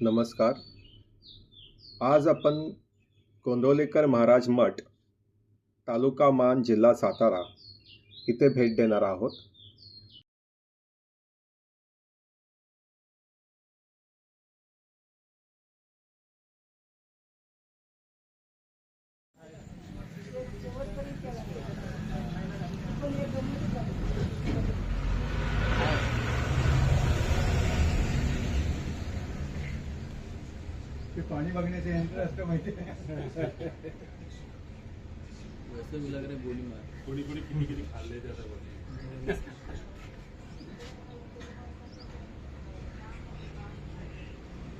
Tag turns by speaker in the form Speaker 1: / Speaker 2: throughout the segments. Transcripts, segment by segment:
Speaker 1: नमस्कार. आज आपण गोंदवलेकर महाराज मठ, तालुका मान, जिल्हा सातारा इथे भेट देणार आहोत.
Speaker 2: पाणी बघण्याचे यंत्र असतं माहिती आहे.
Speaker 3: वैसे भी लग रहा है गोली मार
Speaker 2: कोणी कोणी किती किती खाल्ले ते आता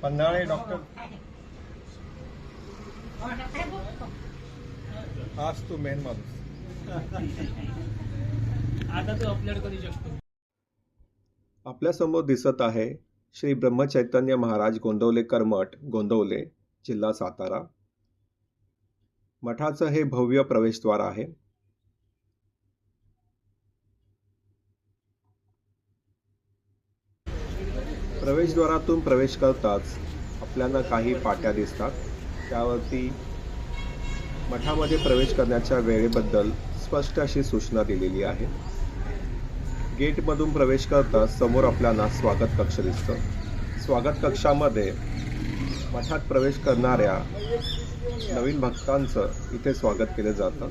Speaker 1: पन्हाळे डॉक्टर हाच तो मेन माणूस.
Speaker 3: आता तो अपलोड करू शकतो.
Speaker 1: आपल्यासमोर दिसत आहे श्री ब्रह्मचैतन्य महाराज गोंदवलेकर मठ, गोंदवले, जिल्हा सातारा. मठाचं हे भव्य प्रवेशद्वार आहे. प्रवेशद्वारातून प्रवेश करताच आपल्याला काही पाट्या दिसतात. त्यावरती मठामध्ये प्रवेश करण्याच्या वेळेबद्दल स्पष्ट अशी सूचना दिलेली आहे. गेटमधून प्रवेश करताच समोर आपल्याला स्वागत कक्ष दिसतं. स्वागत कक्षामध्ये मठात प्रवेश करणाऱ्या नवीन भक्तांचं इथे स्वागत केलं जातं.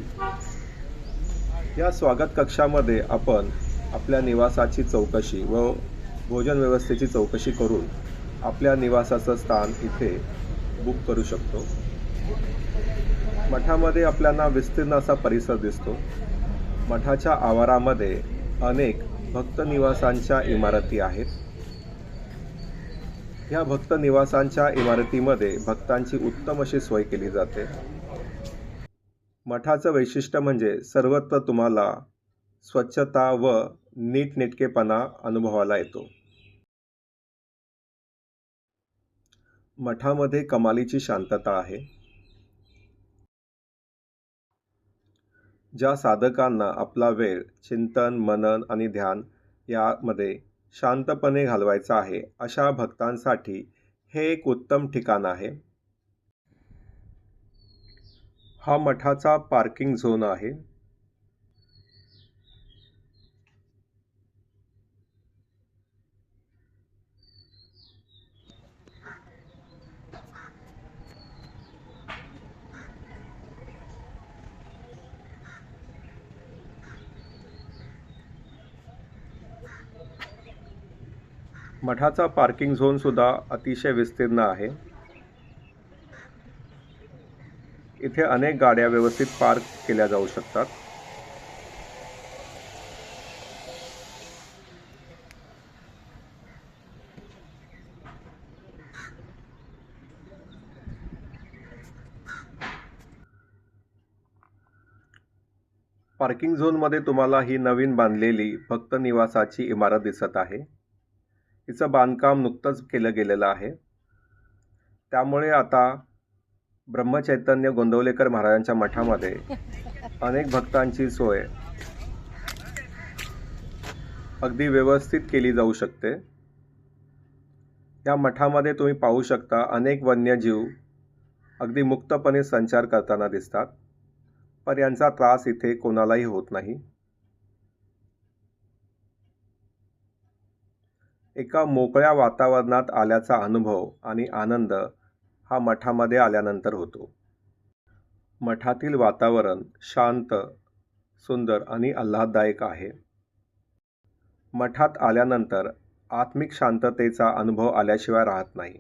Speaker 1: या स्वागत कक्षामध्ये आपण आपल्या निवासाची चौकशी व भोजन व्यवस्थेची चौकशी करून आपल्या निवासाचं स्थान इथे बुक करू शकतो. मठामध्ये आपल्याला विस्तीर्ण असा परिसर दिसतो. मठाच्या आवारामध्ये अनेक भक्त निवासांच्या इमारती आहेत. या भक्त निवासांच्या इमारतीमध्ये भक्तांची उत्तम अशी सोय केली जाते. मठाचं वैशिष्ट्य म्हणजे सर्वत्र तुम्हाला स्वच्छता व नीटनेटकेपणा अनुभवायला येतो. मठामध्ये कमालीची शांतता आहे. ज्या साधकांना आपला वेळ चिंतन, मनन आणि ध्यान यामध्ये शांतपणे घालवायचा आहे, अशा भक्तांसाठी हे एक उत्तम ठिकाण आहे. हा मठाचा पार्किंग झोन आहे. मठाचा पार्किंग झोन सुद्धा अतिशय विस्तीर्ण आहे. इथे अनेक गाड्या व्यवस्थित पार्क केल्या जाऊ शकतात. पार्किंग झोनमध्ये तुम्हाला ही नवीन बांधलेली भक्त निवासाची इमारत दिसत आहे. हिचं बांधकाम नुकतंच केलं गेलेलं आहे. त्यामुळे आता ब्रह्मचैतन्य गोंदवलेकर महाराजांच्या मठामध्ये अनेक भक्तांची सोय अगदी व्यवस्थित केली जाऊ शकते. या मठामध्ये तुम्ही पाहू शकता अनेक वन्यजीव अगदी मुक्तपणे संचार करताना दिसतात, पण यांचा त्रास इथे कोणालाही होत नाही. एका मोकळ्या वातावरणात आल्याचा अनुभव आणि आनंद हा मठामध्ये आल्यानंतर होतो. मठातील वातावरण शांत, सुंदर आणि आल्हाददायक आहे. मठात आल्यानंतर आत्मिक शांततेचा अनुभव आल्याशिवाय राहत नाही.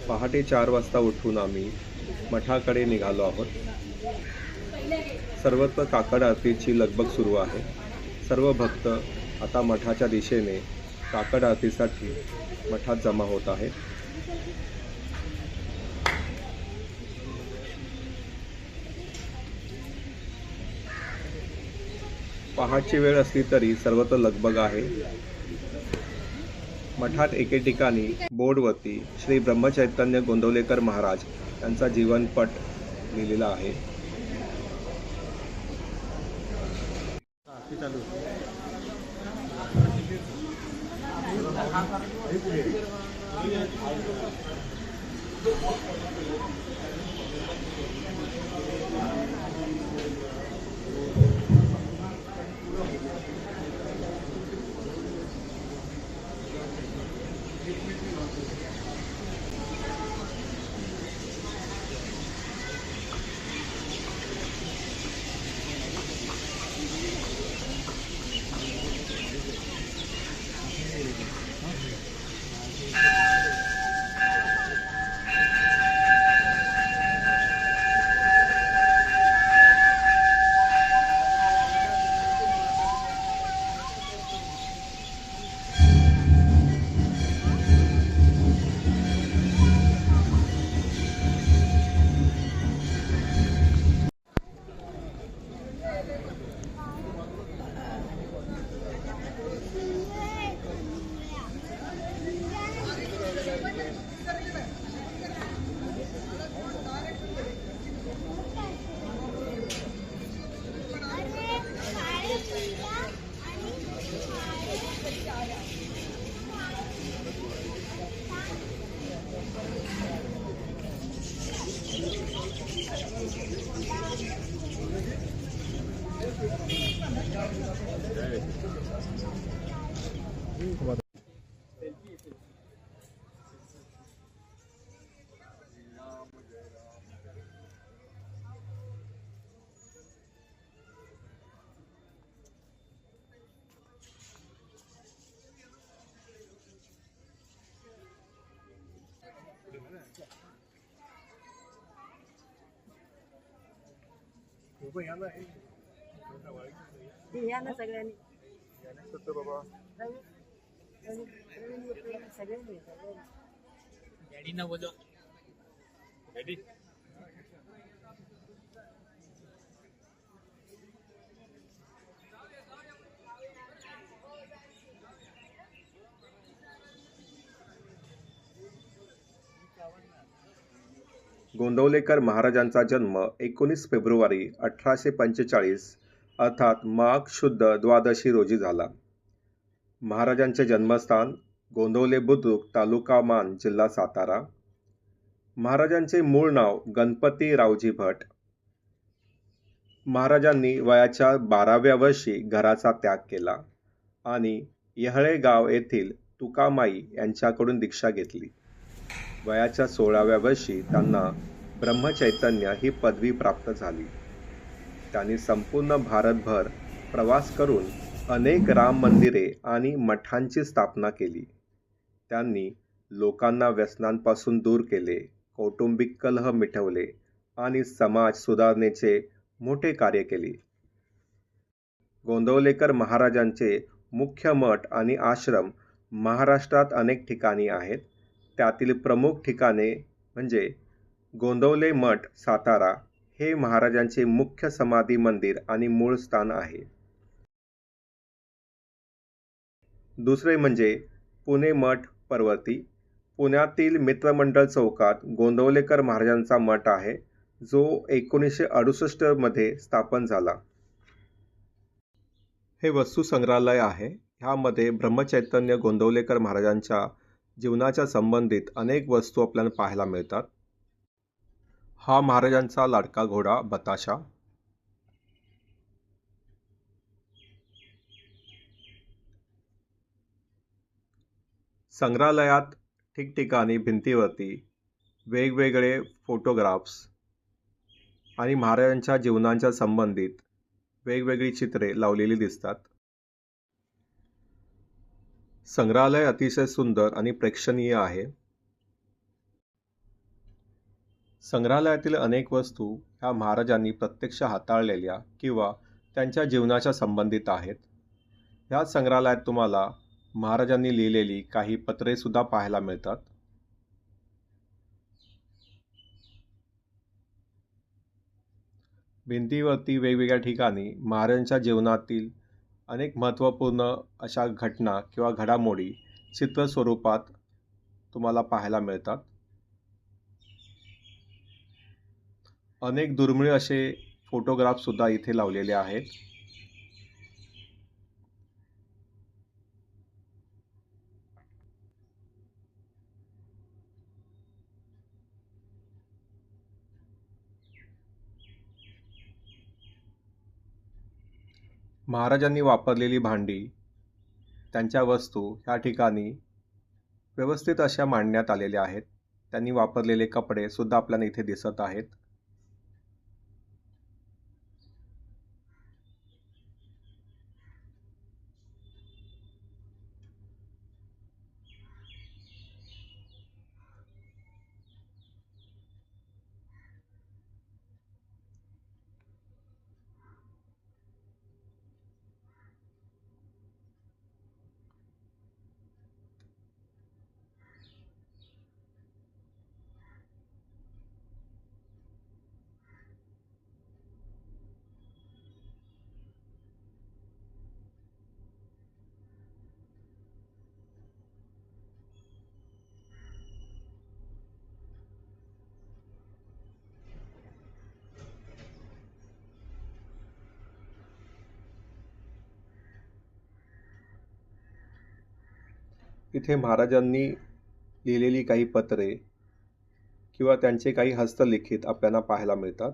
Speaker 1: पहाटे 4 वाजता उठून आम्ही मठाकडे निघालो आहोत. सर्वत्र काकड आरतीची लगबग सुरू आहे. सर्व भक्त आता मठाच्या दिशेने काकड आरतीसाठी मठात जमा होत आहे. पहाटची वेळ असली तरी सर्वत्र लगबग आहे. मठात एके ठिकाणी बोर्डवरती श्री ब्रह्मचैतन्य गोंदवलेकर महाराज यांचा जीवनपट लिहिलेला आहे.
Speaker 4: या ना सगळ्यांनी सगळ्यांनी
Speaker 3: डॅडींना बोलव.
Speaker 1: गोंदवलेकर महाराजांचा जन्म 19 फेब्रुवारी 1845 अर्थात माघ शुद्ध द्वादशी रोजी झाला. महाराजांचे जन्मस्थान गोंदवले बुद्रुक, तालुका मान, जिल्हा सातारा. महाराजांचे मूळ नाव गणपती रावजी भट. महाराजांनी वयाच्या 12व्या वर्षी घराचा त्याग केला आणि येहळे गाव येथील तुकामाई यांच्याकडून दीक्षा घेतली. वयाच्या 16व्या वर्षी त्यांना ब्रह्मचैतन्य ही पदवी प्राप्त झाली. त्यांनी संपूर्ण भारतभर प्रवास करून अनेक राम मंदिरे आणि मठांची स्थापना केली. त्यांनी लोकांना व्यसनांपासून दूर केले, कौटुंबिक कलह मिटवले आणि समाज सुधारणेचे मोठे कार्य केले. गोंदवलेकर महाराजांचे मुख्य मठ आणि आश्रम महाराष्ट्रात अनेक ठिकाणी आहेत. त्यातील प्रमुख ठिकाणे म्हणजे गोंदवले मठ सातारा हे महाराजांचे मुख्य समाधी मंदिर आणि मूळ स्थान आहे. दुसरे म्हणजे पुणे मठ पर्वती. पुण्यातील मित्रमंडळ चौकात गोंदवलेकर महाराजांचा मठ आहे, जो 1968 मध्ये स्थापन झाला. हे वस्तू संग्रहालय आहे. ह्यामध्ये ब्रह्मचैतन्य गोंदवलेकर महाराजांच्या जीवनाच्या संबंधित अनेक वस्तू आपल्याला पाहायला मिळतात. हा महाराजांचा लाडका घोडा बताशा. संग्रहालयात ठिकठिकाणी भिंतीवरती वेगवेगळे फोटोग्राफ्स आणि महाराजांच्या जीवनाच्या संबंधित वेगवेगळी चित्रे लावलेली दिसतात. संग्रहालय अतिशय सुंदर आणि प्रेक्षणीय आहे. संग्रहालयातील अनेक वस्तू ह्या महाराजांनी प्रत्यक्ष हाताळलेल्या किंवा त्यांच्या जीवनाच्या संबंधित आहेत. ह्या संग्रहालयात तुम्हाला महाराजांनी लिहिलेली काही पत्रे सुद्धा पाहायला मिळतात. भिंतीवरती वेगवेगळ्या ठिकाणी महाराजांच्या जीवनातील अनेक महत्त्वपूर्ण अशा घटना किंवा घडामोडी चित्र स्वरूपात तुम्हाला पाहायला मिळतात. अनेक दुर्मिळ असे फोटोग्राफसुद्धा इथे लावलेले आहेत. महाराजांनी वापरलेली भांडी, त्यांच्या वस्तू ह्या ठिकाणी व्यवस्थित अशा मांडण्यात आलेल्या आहेत. त्यांनी वापरलेले कपडे सुद्धा आपल्याला इथे दिसत आहेत. इथे महाराजांनी लिहिलेली काही पत्रे किंवा त्यांचे काही हस्तलिखित आपल्याला पाहायला मिळतात.